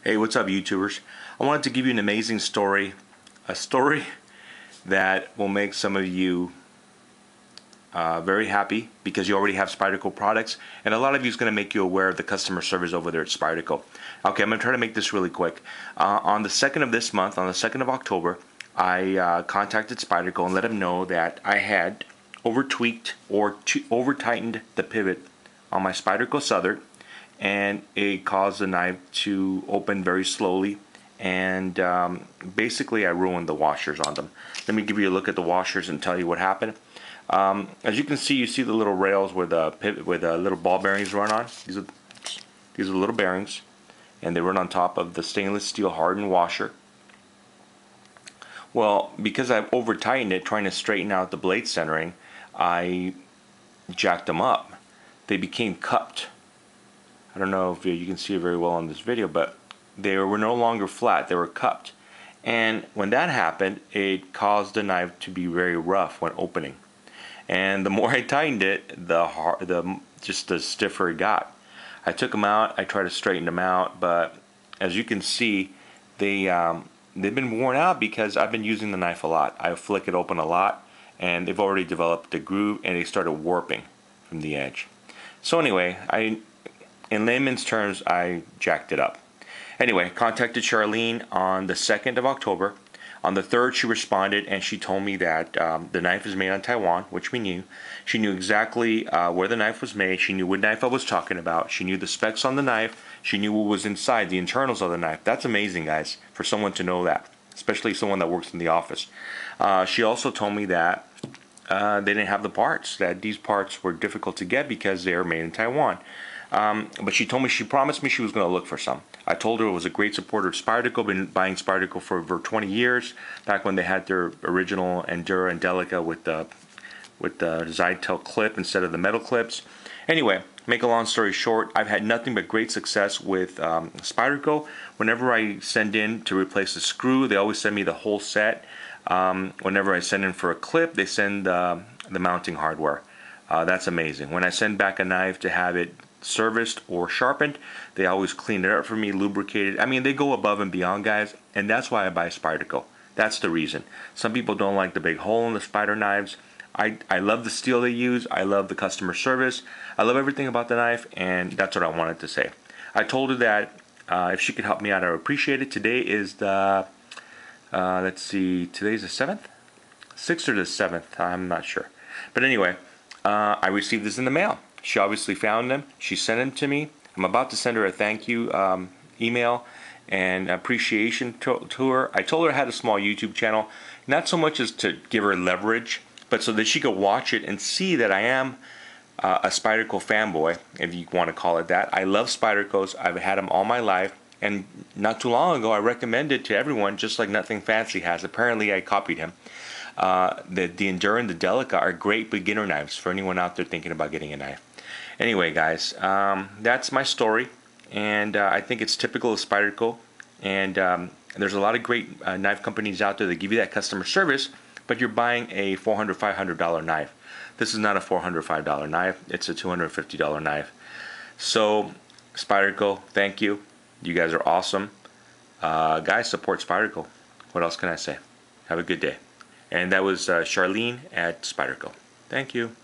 Hey, what's up, YouTubers? I wanted to give you an amazing story, a story that will make some of you very happy because you already have Spyderco products, and a lot of you is going to make you aware of the customer service over there at Spyderco. Okay, I'm going to try to make this really quick. On the 2nd of this month, on the 2nd of October, I contacted Spyderco and let them know that I had over-tweaked or over-tightened the pivot on my Spyderco Southern, and it caused the knife to open very slowly, and basically I ruined the washers on them. Let me give you a look at the washers and tell you what happened. As you can see, you see the little rails where the pivot, where the little ball bearings run on. These are little bearings, and they run on top of the stainless steel hardened washer. Well, because I've over tightened it trying to straighten out the blade centering, I jacked them up. They became cupped. I don't know if you can see it very well on this video, but they were no longer flat, they were cupped. And when that happened, it caused the knife to be very rough when opening. And the more I tightened it, just the stiffer it got. I took them out, I tried to straighten them out, but as you can see, they've been worn out because I've been using the knife a lot. I flick it open a lot, and they've already developed a groove, and they started warping from the edge. So anyway, in layman's terms, I jacked it up. Anyway, contacted Charlynn on the 2nd of October. On the 3rd, she responded, and she told me that the knife is made on Taiwan, which we knew. She knew exactly where the knife was made. She knew what knife I was talking about. She knew the specs on the knife. She knew what was inside, the internals of the knife. That's amazing, guys, for someone to know that, especially someone that works in the office. She also told me that they didn't have the parts, that these parts were difficult to get because they are made in Taiwan. But she promised me she was going to look for some. I told her I was a great supporter of Spyderco, been buying Spyderco for over 20 years, back when they had their original Endura and Delica with the Zytel clip instead of the metal clips. Anyway, make a long story short, I've had nothing but great success with Spyderco. Whenever I send in to replace a screw, they always send me the whole set. Whenever I send in for a clip, they send the mounting hardware. That's amazing. When I send back a knife to have it serviced or sharpened, they always clean it up for me, lubricate it. I mean, they go above and beyond, guys, and that's why I buy Spyderco. That's the reason. Some people don't like the big hole in the Spyder knives. I love the steel they use. I love the customer service. I love everything about the knife, and that's what I wanted to say. I told her that if she could help me out, I would appreciate it. Today is the let's see, today's the 7th? 6th or the 7th, I'm not sure. But anyway, I received this in the mail. She obviously found them. She sent them to me. I'm about to send her a thank you email and appreciation to her. I told her I had a small YouTube channel, not so much as to give her leverage, but so that she could watch it and see that I am a Spyderco fanboy, if you want to call it that. I love Spydercos. I've had them all my life, and not too long ago I recommended to everyone, just like Nothing Fancy has. Apparently I copied him. The Endura and the Delica are great beginner knives for anyone out there thinking about getting a knife. Anyway, guys, that's my story, and I think it's typical of Spyderco. And there's a lot of great knife companies out there that give you that customer service, but you're buying a $400, $500 knife. This is not a $405 knife. It's a $250 knife. So, Spyderco, thank you. You guys are awesome. Guys, support Spyderco. What else can I say? Have a good day. And that was Charlynn at Spyderco. Thank you.